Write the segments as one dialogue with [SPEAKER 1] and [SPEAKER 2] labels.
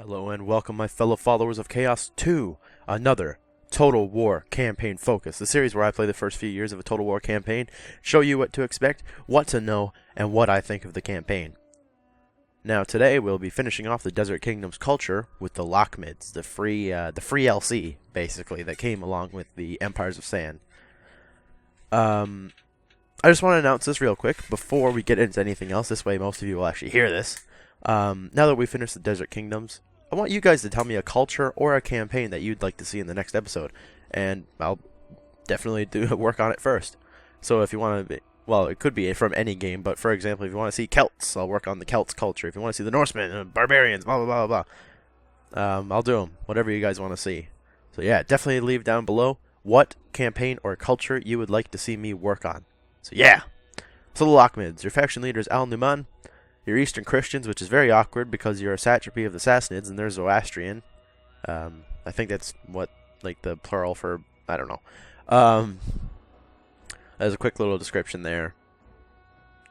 [SPEAKER 1] Hello and welcome my fellow followers of Chaos to another Total War campaign focus, the series where I play the first few years of a Total War campaign, show you what to expect, what to know, and what I think of the campaign. Now today we'll be finishing off the Desert Kingdom's culture with the Lakhmids, the free LC basically that came along with the Empires of Sand. I just want to announce this real quick before we get into anything else. This way most of you will actually hear this. Now that we finished the Desert Kingdoms, I want you guys to tell me a culture or a campaign that you'd like to see in the next episode, and I'll definitely work on it first. So if you want to, well, it could be from any game, but for example, if you want to see Celts, I'll work on the Celts culture. If you want to see the Norsemen, barbarians, blah blah blah blah, I'll do them. Whatever you guys want to see. So yeah, definitely leave down below what campaign or culture you would like to see me work on. So yeah. So the Lakhmids, your faction leader is Al-Numan. You're Eastern Christians, which is very awkward because you're a satrapy of the Sassanids, and they're Zoroastrian. I think that's what, like, the plural for, I don't know. There's a quick little description there,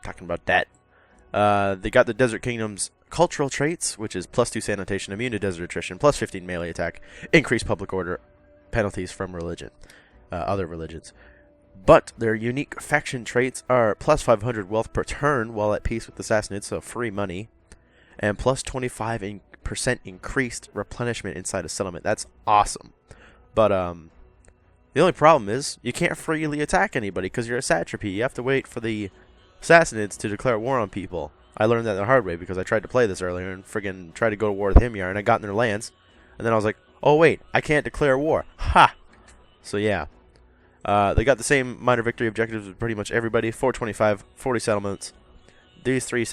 [SPEAKER 1] talking about that. They got the Desert Kingdom's cultural traits, which is +2 sanitation, immune to desert attrition, +15 melee attack, increased public order, penalties from religion, other religions. But their unique faction traits are +500 wealth per turn while at peace with the Sassanids, so free money, and +25% increased replenishment inside a settlement. That's awesome. But the only problem is you can't freely attack anybody because you're a satrapy. You have to wait for the Sassanids to declare war on people. I learned that the hard way because I tried to play this earlier and friggin' tried to go to war with Himyar, and I got in their lands, and then I was like, oh wait, I can't declare war. Ha! So yeah. They got the same minor victory objectives with pretty much everybody. 425, 40 settlements. These three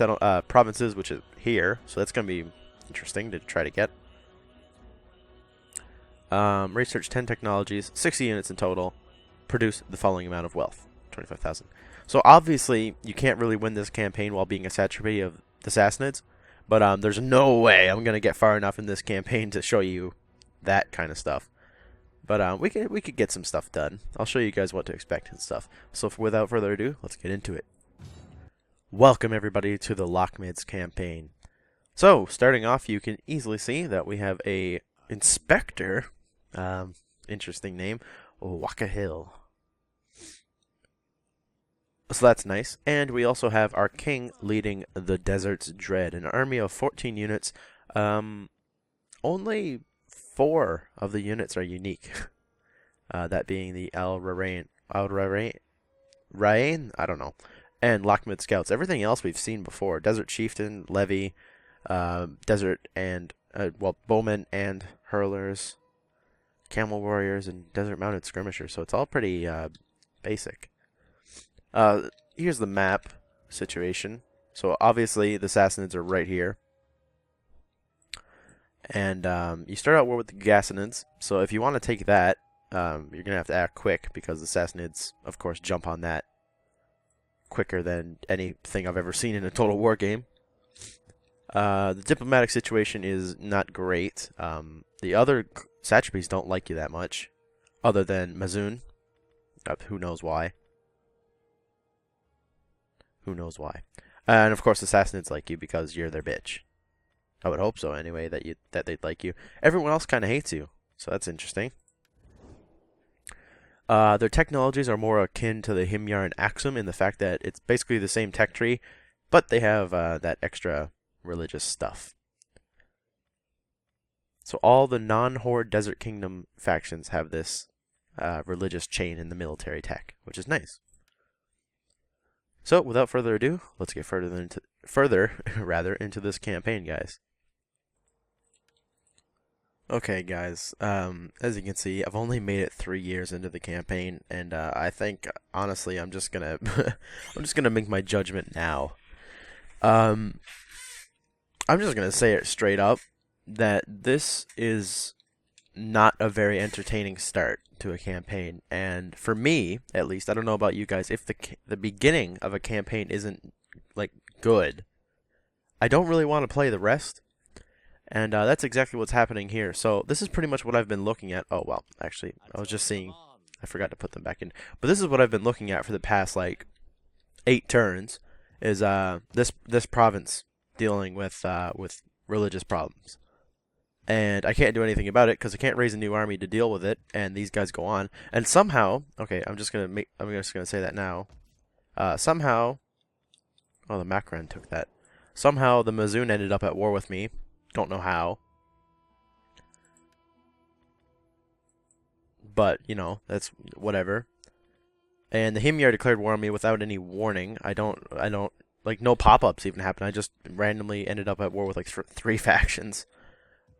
[SPEAKER 1] provinces, which is here, so that's going to be interesting to try to get. Research 10 technologies, 60 units in total. Produce the following amount of wealth, 25,000. So obviously, you can't really win this campaign while being a satrapy of the Sassanids, but there's no way I'm going to get far enough in this campaign to show you that kind of stuff. But we could get some stuff done. I'll show you guys what to expect and stuff. So without further ado, let's get into it. Welcome everybody to the Lakhmids campaign. So starting off, you can easily see that we have a inspector. Interesting name, Waka Hill. So that's nice. And we also have our king leading the Desert's Dread, an army of 14 units. Only 4 of the units are unique. That being the Rain, I don't know, and Lakhmid Scouts. Everything else we've seen before. Desert Chieftain, Levy, Desert and, Bowmen and Hurlers, Camel Warriors, and Desert Mounted Skirmishers. So it's all pretty basic. Here's the map situation. So obviously the Sassanids are right here. And you start out war with the Gassanids, so if you want to take that, you're going to have to act quick, because the Sassanids, of course, jump on that quicker than anything I've ever seen in a Total War game. The diplomatic situation is not great. The other satrapies don't like you that much, other than Mazun. Who knows why. Who knows why. And of course the Sassanids like you because you're their bitch. I would hope so, anyway, that they'd like you. Everyone else kind of hates you, so that's interesting. Their technologies are more akin to the Himyar and Axum in the fact that it's basically the same tech tree, but they have that extra religious stuff. So all the non-Horde Desert Kingdom factions have this religious chain in the military tech, which is nice. So without further ado, let's get further into this campaign, guys. Okay, guys, as you can see, I've only made it 3 years into the campaign, and I think, honestly, I'm just gonna make my judgment now. I'm just gonna say it straight up, that this is not a very entertaining start to a campaign, and for me, at least, I don't know about you guys, if the beginning of a campaign isn't, like, good, I don't really want to play the rest. And that's exactly what's happening here. So this is pretty much what I've been looking at. Oh, well, actually, I was just seeing. I forgot to put them back in. But this is what I've been looking at for the past, 8 turns. Is this province dealing with religious problems. and I can't do anything about it because I can't raise a new army to deal with it. And these guys go on, and somehow, okay, I'm just gonna say that now. Somehow, oh, the Makran took that. Somehow the Mazoon ended up at war with me. Don't know how. But, you know, that's whatever. And the Himyar declared war on me without any warning. I don't, like, no pop-ups even happened. I just randomly ended up at war with, like, three factions.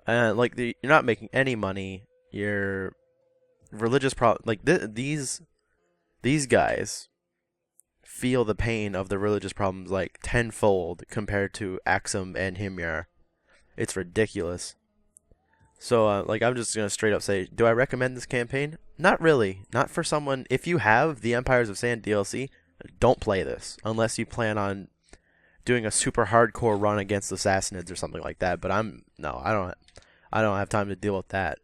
[SPEAKER 1] Like, you're not making any money. Your religious like, these guys feel the pain of the religious problems, like, tenfold compared to Axum and Himyar. It's ridiculous. So, like, I'm just going to straight up say, do I recommend this campaign? Not really. Not for someone, if you have the Empires of Sand DLC, don't play this. Unless you plan on doing a super hardcore run against the Sassanids or something like that. But no, I don't have time to deal with that.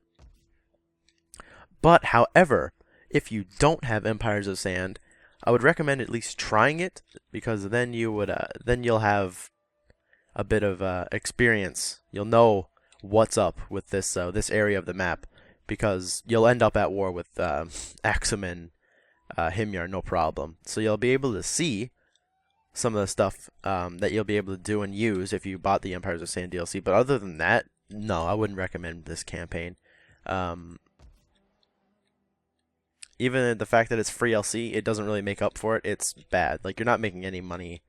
[SPEAKER 1] But, however, if you don't have Empires of Sand, I would recommend at least trying it, because then you'll have a bit of experience. You'll know what's up with this area of the map, because you'll end up at war with Axum and Himyar, no problem. So you'll be able to see some of the stuff that you'll be able to do and use if you bought the Empires of Sand DLC. But other than that, no, I wouldn't recommend this campaign. Even the fact that it's free LC, it doesn't really make up for it. It's bad. Like, you're not making any money.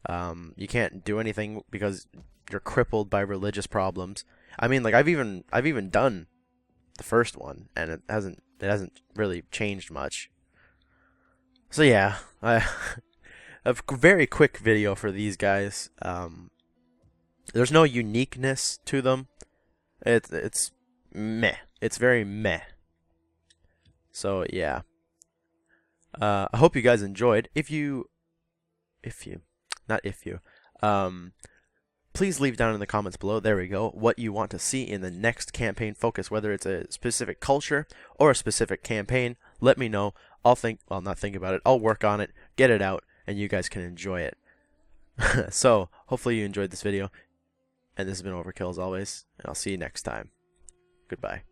[SPEAKER 1] You can't do anything because you're crippled by religious problems. I mean, like, I've even done the first one, and it hasn't really changed much. So yeah, a very quick video for these guys. There's no uniqueness to them. It's meh. It's very meh. So yeah. I hope you guys enjoyed. Please leave down in the comments below, there we go, what you want to see in the next campaign focus, whether it's a specific culture or a specific campaign. Let me know. I'll not think about it. I'll work on it, get it out, and you guys can enjoy it. So, hopefully you enjoyed this video, and this has been Overkill as always, and I'll see you next time. Goodbye.